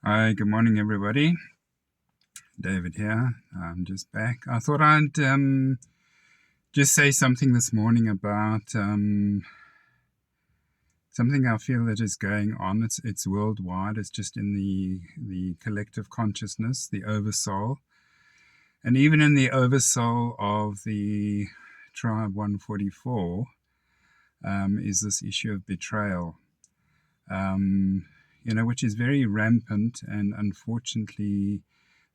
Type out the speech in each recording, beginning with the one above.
Hi, good morning, everybody. David here. I'm just back. I thought I'd just say something this morning about something I feel that is going on. It's worldwide. It's just in the collective consciousness, the oversoul, and even in the oversoul of the Tribe144 is this issue of betrayal. Which is very rampant, and unfortunately,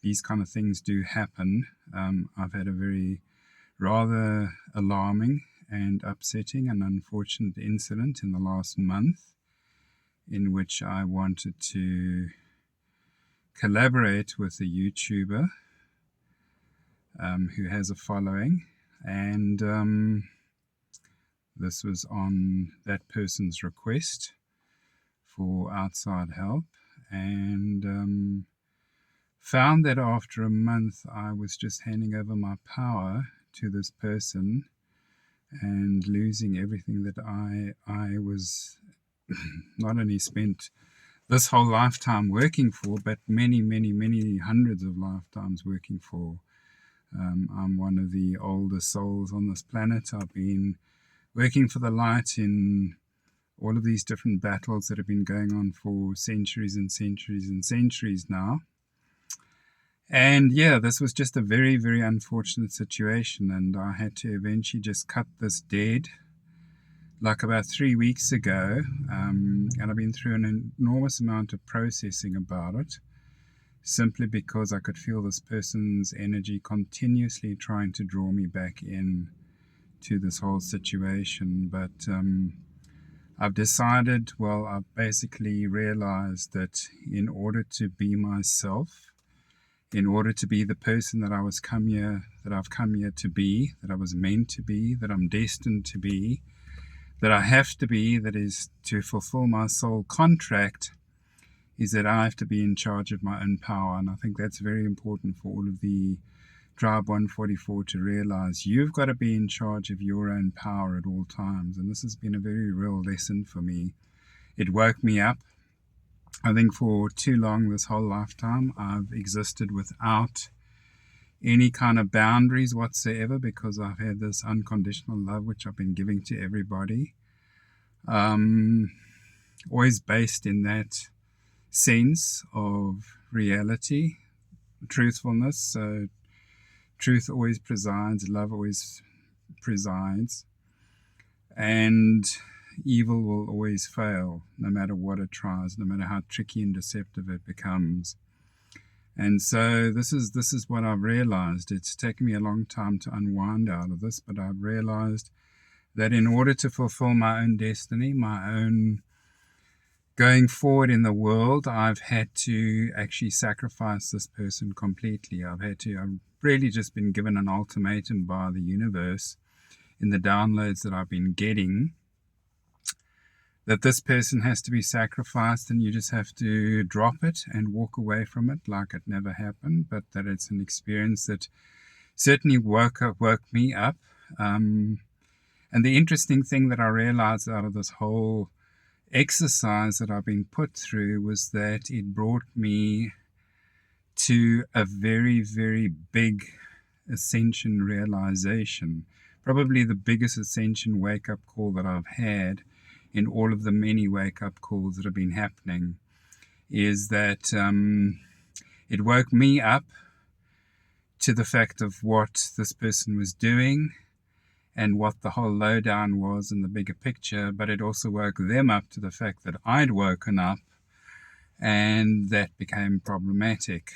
these kind of things do happen. I've had a very rather alarming and upsetting and unfortunate incident in the last month in which I wanted to collaborate with a YouTuber who has a following, and this was on that person's request for outside help, and found that after a month I was just handing over my power to this person and losing everything that I was not only spent this whole lifetime working for, but many, many, many hundreds of lifetimes working for. I'm one of the oldest souls on this planet. I've been working for the light in all of these different battles that have been going on for centuries and centuries and centuries now. And yeah, this was just a very, very unfortunate situation, and I had to eventually just cut this dead like about 3 weeks ago, and I've been through an enormous amount of processing about it, simply because I could feel this person's energy continuously trying to draw me back in to this whole situation. But I've decided, I've basically realized that in order to be myself, in order to be the person that I've come here to be, that I was meant to be, that I'm destined to be, that I have to be, that is to fulfill my soul contract, is that I have to be in charge of my own power. And I think that's very important for all of the Tribe144 to realize. You've got to be in charge of your own power at all times. And this has been a very real lesson for me. It woke me up. I think for too long, this whole lifetime, I've existed without any kind of boundaries whatsoever, because I've had this unconditional love which I've been giving to everybody. Always based in that sense of reality, truthfulness. So truth always presides, love always presides, and evil will always fail, no matter what it tries, no matter how tricky and deceptive it becomes. And so this is what I've realized. It's taken me a long time to unwind out of this, but I've realized that in order to fulfill my own destiny, my own going forward in the world, I've had to actually sacrifice this person completely. I've really just been given an ultimatum by the universe in the downloads that I've been getting, that this person has to be sacrificed, and you just have to drop it and walk away from it like it never happened, but that it's an experience that certainly woke me up. And the interesting thing that I realized out of this whole exercise that I've been put through was that it brought me to a very, very big ascension realization, probably the biggest ascension wake-up call that I've had in all of the many wake-up calls that have been happening, is that it woke me up to the fact of what this person was doing and what the whole lowdown was in the bigger picture, but it also woke them up to the fact that I'd woken up, and that became problematic.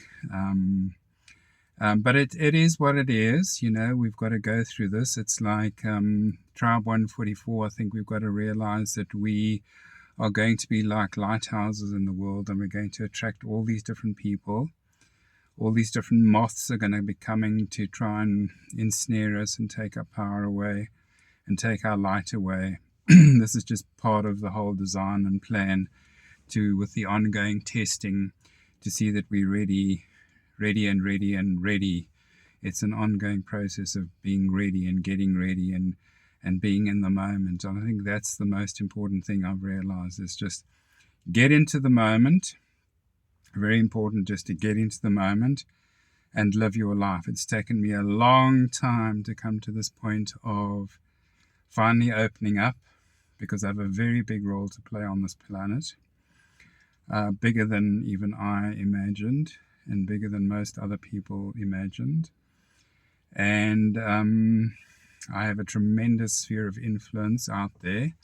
But it is what it is. We've got to go through this. It's like Tribe144. I think we've got to realize that we are going to be like lighthouses in the world, and we're going to attract all these different people. All these different moths are going to be coming to try and ensnare us and take our power away and take our light away. This is just part of the whole design and plan with the ongoing testing to see that we're ready. It's an ongoing process of being ready and getting ready and being in the moment. And I think that's the most important thing I've realized, is just get into the moment, Very important just to get into the moment and live your life. It's taken me a long time to come to this point of finally opening up, because I have a very big role to play on this planet, bigger than even I imagined and bigger than most other people imagined. And I have a tremendous sphere of influence out there,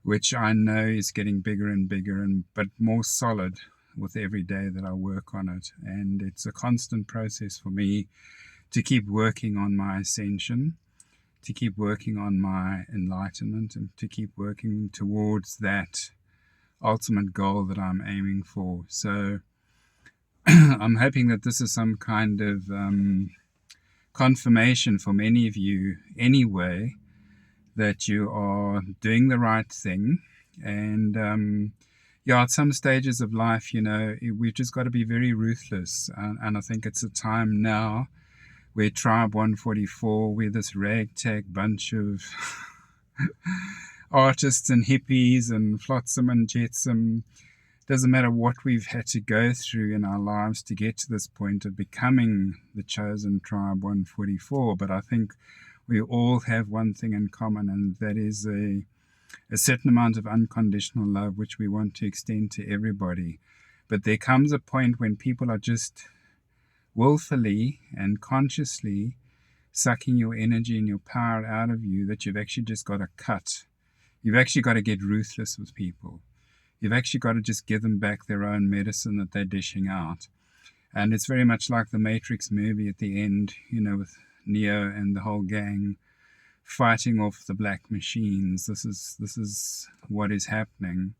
which I know is getting bigger and bigger, but more solid with every day that I work on it. And it's a constant process for me to keep working on my ascension, to keep working on my enlightenment, and to keep working towards that ultimate goal that I'm aiming for. So I'm hoping that this is some kind of confirmation for many of you anyway, that you are doing the right thing. And at some stages of life, we've just got to be very ruthless. And I think it's a time now where Tribe144, we're this ragtag bunch of artists and hippies and flotsam and jetsam. Doesn't matter what we've had to go through in our lives to get to this point of becoming the chosen Tribe144. But I think we all have one thing in common, and that is a certain amount of unconditional love, which we want to extend to everybody. But there comes a point when people are just willfully and consciously sucking your energy and your power out of you, that you've actually just got to cut. You've actually got to get ruthless with people. You've actually got to just give them back their own medicine that they're dishing out. And it's very much like the Matrix movie at the end, with Neo and the whole gang fighting off the black machines. This is what is happening.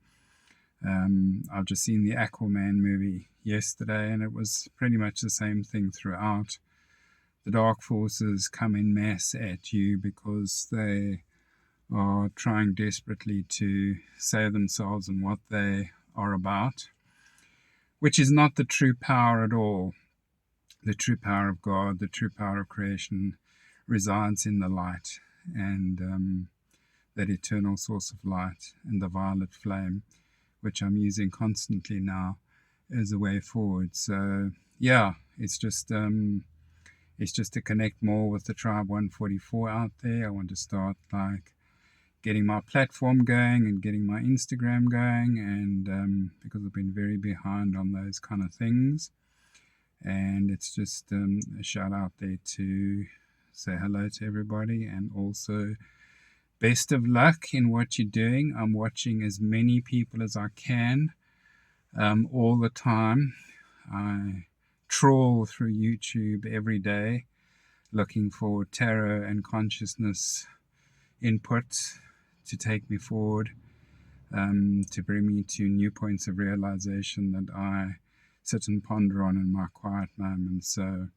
I've just seen the Aquaman movie yesterday, and it was pretty much the same thing throughout. The dark forces come in mass at you because they are trying desperately to save themselves and what they are about, which is not the true power at all. The true power of God, the true power of creation resides in the light, and that eternal source of light and the violet flame, which I'm using constantly now as a way forward. So it's just to connect more with the Tribe144 out there. I want to start getting my platform going and getting my Instagram going, and because I've been very behind on those kind of things. And it's just a shout out there to say hello to everybody, and also best of luck in what you're doing. I'm watching as many people as I can all the time. I trawl through YouTube every day looking for tarot and consciousness input to take me forward, to bring me to new points of realization that I sit and ponder on in my quiet moments. So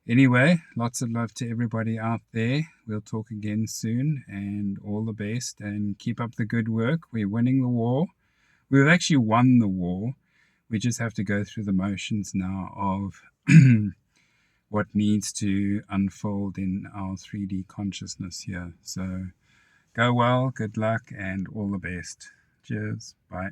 anyway, lots of love to everybody out there. We'll talk again soon, and all the best, and keep up the good work. We're winning the war. We've actually won the war. We just have to go through the motions now of what needs to unfold in our 3D consciousness here. So go well, good luck, and all the best. Cheers. Bye.